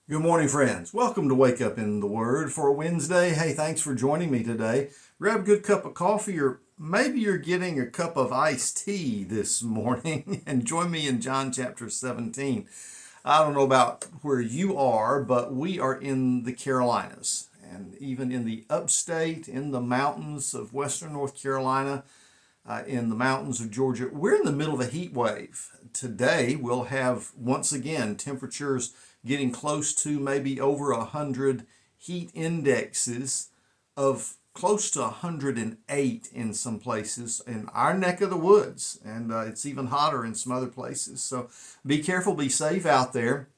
Good morning, friends. Welcome to Wake Up in the Word for a Wednesday. Hey, thanks for joining me today. Grab a good cup of coffee, or maybe you're getting a cup of iced tea this morning, and join me in John chapter 17. I don't know about where you are, but we are in the Carolinas, and even in the upstate, in the mountains of western North Carolina, in the mountains of Georgia. We're in the middle of a heat wave. Today, we'll have, once again, temperatures getting close to maybe over 100, heat indexes of close to 108 in some places in our neck of the woods. And it's even hotter in some other places. So be careful, be safe out there.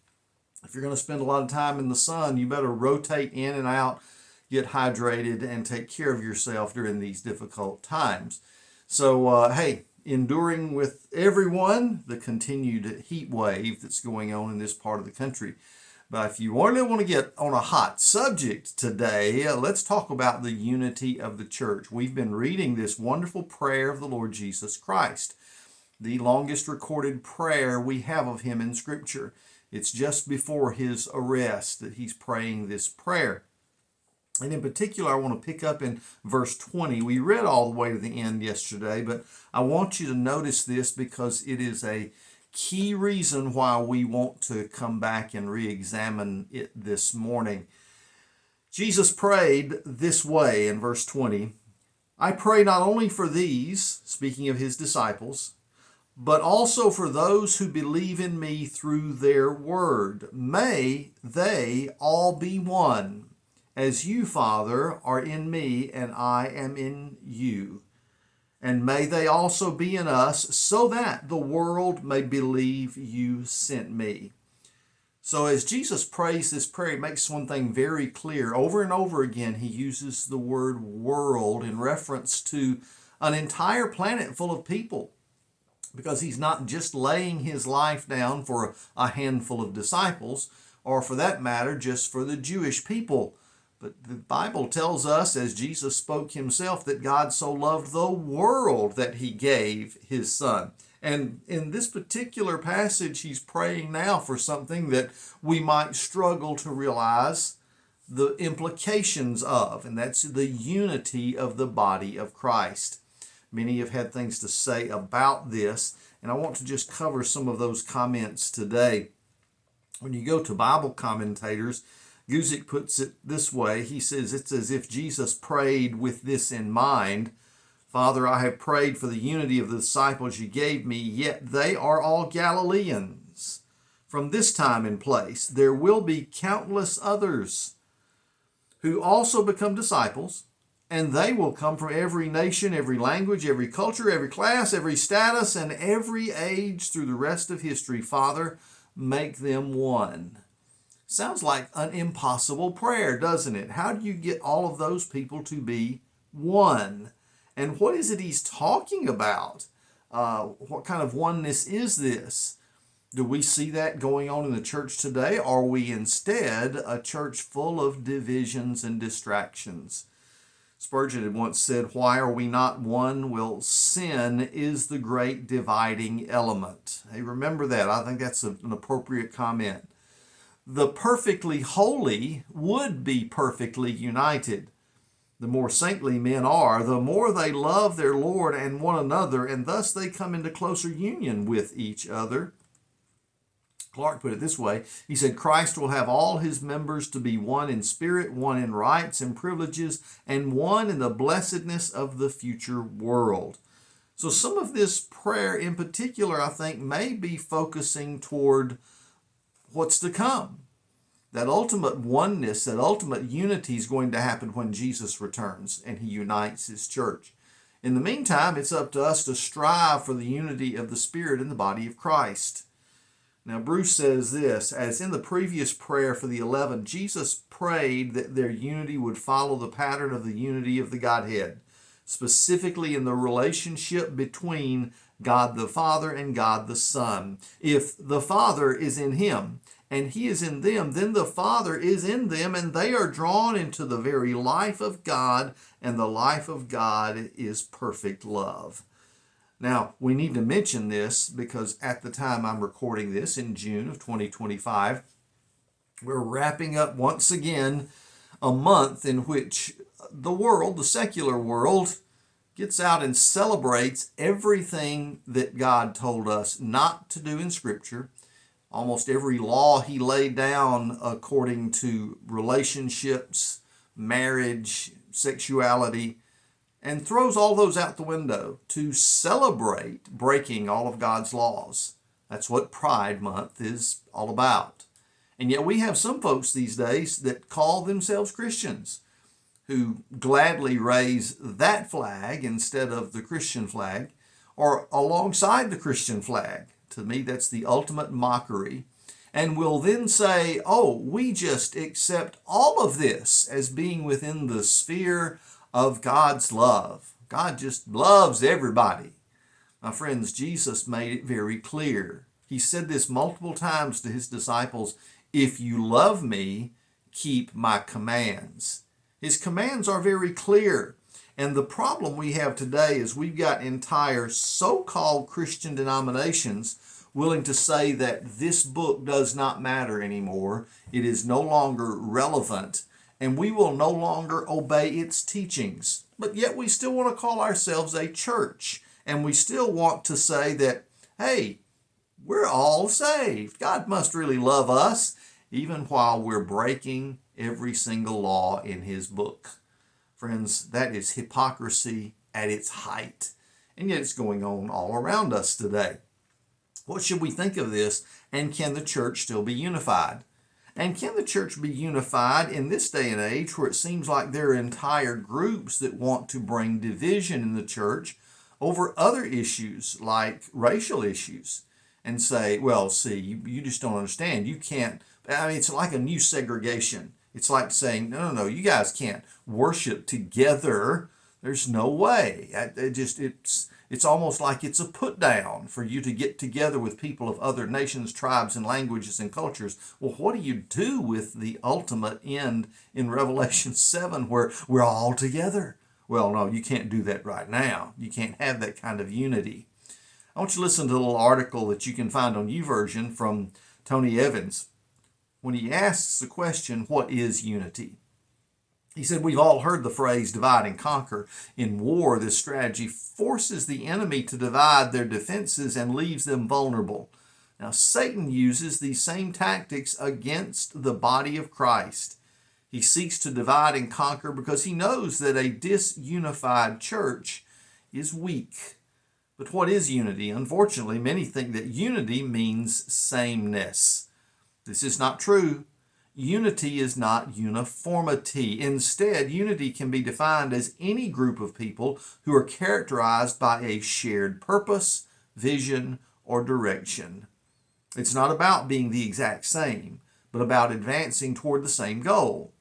If you're going to spend a lot of time in the sun, you better rotate in and out, get hydrated, and take care of yourself during these difficult times. So, hey, enduring with everyone the continued heat wave that's going on in this part of the country. But if you really want to get on a hot subject today, let's talk about the unity of the church. We've been reading this wonderful prayer of the Lord Jesus Christ, the longest recorded prayer we have of him in Scripture. It's just before his arrest that he's praying this prayer. And in particular, I want to pick up in verse 20. We read all the way to the end yesterday, but I want you to notice this because it is a key reason why we want to come back and re-examine it this morning. Jesus prayed this way in verse 20, I pray not only for these, speaking of his disciples, but also for those who believe in me through their word. May they all be one, as you, Father, are in me and I am in you. And may they also be in us, so that the world may believe you sent me. So as Jesus prays this prayer, he makes one thing very clear. Over and over again, he uses the word world in reference to an entire planet full of people, because he's not just laying his life down for a handful of disciples, or for that matter, just for the Jewish people. But the Bible tells us, as Jesus spoke himself, that God so loved the world that he gave his son. And in this particular passage, he's praying now for something that we might struggle to realize the implications of, and that's the unity of the body of Christ. Many have had things to say about this, and I want to just cover some of those comments today. When you go to Bible commentators, Guzik puts it this way. He says it's as if Jesus prayed with this in mind. Father, I have prayed for the unity of the disciples you gave me, yet they are all Galileans. From this time and place, there will be countless others who also become disciples, and they will come from every nation, every language, every culture, every class, every status, and every age through the rest of history. Father, make them one. Sounds like an impossible prayer, doesn't it? How do you get all of those people to be one? And what is it he's talking about? What kind of oneness is this? Do we see that going on in the church today? Are we instead a church full of divisions and distractions? Spurgeon had once said, why are we not one? Well, sin is the great dividing element. Hey, remember that. I think that's an appropriate comment. The perfectly holy would be perfectly united. The more saintly men are, the more they love their Lord and one another, and thus they come into closer union with each other. Clark put it this way. He said, Christ will have all his members to be one in spirit, one in rights and privileges, and one in the blessedness of the future world. So some of this prayer in particular, I think, may be focusing toward what's to come. That ultimate oneness, that ultimate unity is going to happen when Jesus returns and he unites his church. In the meantime, it's up to us to strive for the unity of the Spirit in the body of Christ. Now, Bruce says this, as in the previous prayer for the 11, Jesus prayed that their unity would follow the pattern of the unity of the Godhead, specifically in the relationship between God the Father and God the Son. If the Father is in him and he is in them, then the Father is in them, and they are drawn into the very life of God, and the life of God is perfect love. Now, we need to mention this because at the time I'm recording this in June of 2025, We're wrapping up once again a month in which the world, the secular world, gets out and celebrates everything that God told us not to do in Scripture. Almost every law he laid down according to relationships, marriage, sexuality, and throws all those out the window to celebrate breaking all of God's laws. That's what Pride Month is all about. And yet we have some folks these days that call themselves Christians who gladly raise that flag instead of the Christian flag or alongside the Christian flag. To me, that's the ultimate mockery. And will then say, oh, we just accept all of this as being within the sphere of God's love. God just loves everybody. My friends, Jesus made it very clear. He said this multiple times to his disciples, if you love me, keep my commands. His commands are very clear. And the problem we have today is we've got entire so-called Christian denominations willing to say that this book does not matter anymore. It is no longer relevant, and we will no longer obey its teachings. But yet we still want to call ourselves a church, and we still want to say that, hey, we're all saved. God must really love us, even while we're breaking every single law in his book. Friends, that is hypocrisy at its height. And yet it's going on all around us today. What should we think of this? And can the church still be unified? And can the church be unified in this day and age where it seems like there are entire groups that want to bring division in the church over other issues like racial issues and say, well, see, you just don't understand. You can't, I mean, it's like a new segregation. It's like saying, no, you guys can't worship together. There's no way. It's almost like it's a put down for you to get together with people of other nations, tribes, and languages and cultures. Well, what do you do with the ultimate end in Revelation 7 where we're all together? Well, no, you can't do that right now. You can't have that kind of unity. I want you to listen to a little article that you can find on YouVersion from Tony Evans when he asks the question, what is unity? He said, we've all heard the phrase divide and conquer. In war, this strategy forces the enemy to divide their defenses and leaves them vulnerable. Now, Satan uses these same tactics against the body of Christ. He seeks to divide and conquer because he knows that a disunified church is weak. But what is unity? Unfortunately, many think that unity means sameness. This is not true. Unity is not uniformity. Instead, unity can be defined as any group of people who are characterized by a shared purpose, vision, or direction. It's not about being the exact same, but about advancing toward the same goal.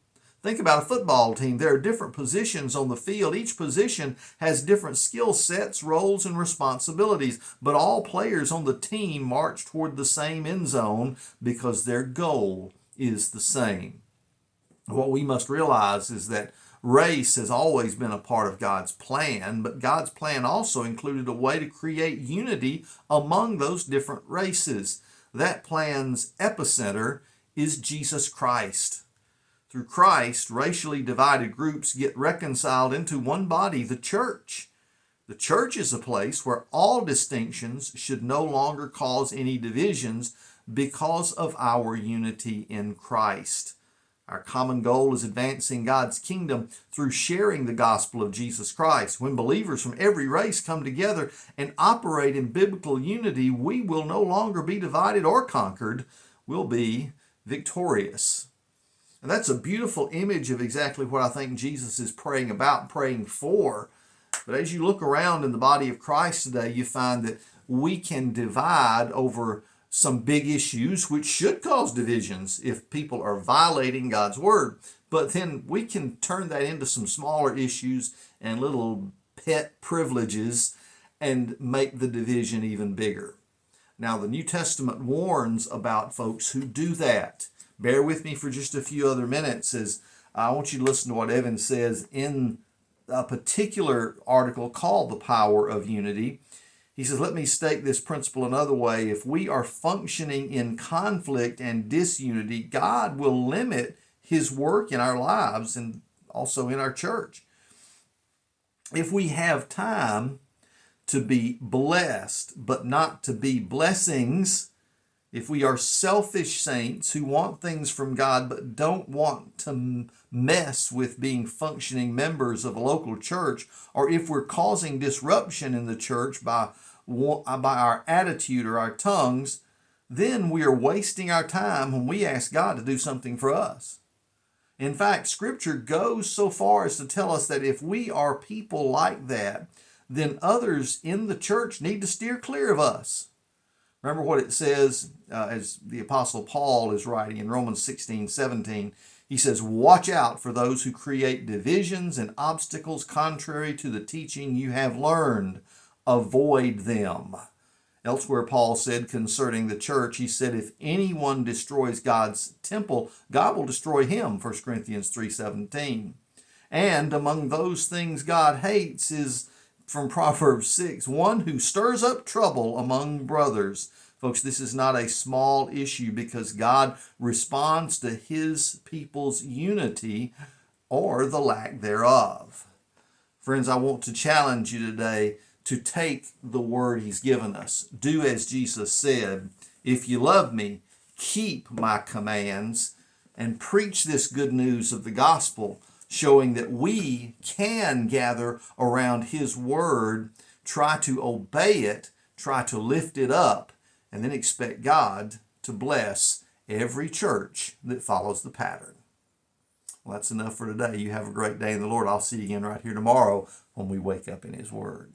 Think about a football team. There are different positions on the field. Each position has different skill sets, roles, and responsibilities, but all players on the team march toward the same end zone because their goal is the same. What we must realize is that race has always been a part of God's plan, but God's plan also included a way to create unity among those different races. That plan's epicenter is Jesus Christ. Through Christ, racially divided groups get reconciled into one body, the church. The church is a place where all distinctions should no longer cause any divisions because of our unity in Christ. Our common goal is advancing God's kingdom through sharing the gospel of Jesus Christ. When believers from every race come together and operate in biblical unity, we will no longer be divided or conquered. We'll be victorious. And that's a beautiful image of exactly what I think Jesus is praying about, praying for. But as you look around in the body of Christ today, you find that we can divide over some big issues which should cause divisions if people are violating God's word. But then we can turn that into some smaller issues and little pet privileges and make the division even bigger. Now, the New Testament warns about folks who do that. Bear with me for just a few other minutes as I want you to listen to what Evans says in a particular article called The Power of Unity. He says, let me state this principle another way. If we are functioning in conflict and disunity, God will limit his work in our lives and also in our church. If we have time to be blessed, but not to be blessings, if we are selfish saints who want things from God but don't want to mess with being functioning members of a local church, or if we're causing disruption in the church by our attitude or our tongues, then we are wasting our time when we ask God to do something for us. In fact, Scripture goes so far as to tell us that if we are people like that, then others in the church need to steer clear of us. Remember what it says as the Apostle Paul is writing in Romans 16:17. He says, watch out for those who create divisions and obstacles contrary to the teaching you have learned. Avoid them. Elsewhere, Paul said concerning the church, he said, if anyone destroys God's temple, God will destroy him, 1 Corinthians 3:17. And among those things God hates is, from Proverbs 6, one who stirs up trouble among brothers. Folks, this is not a small issue because God responds to his people's unity or the lack thereof. Friends, I want to challenge you today to take the word he's given us. Do as Jesus said, if you love me, keep my commands, and preach this good news of the gospel, showing that we can gather around his word, try to obey it, try to lift it up, and then expect God to bless every church that follows the pattern. Well, that's enough for today. You have a great day in the Lord. I'll see you again right here tomorrow when we wake up in his word.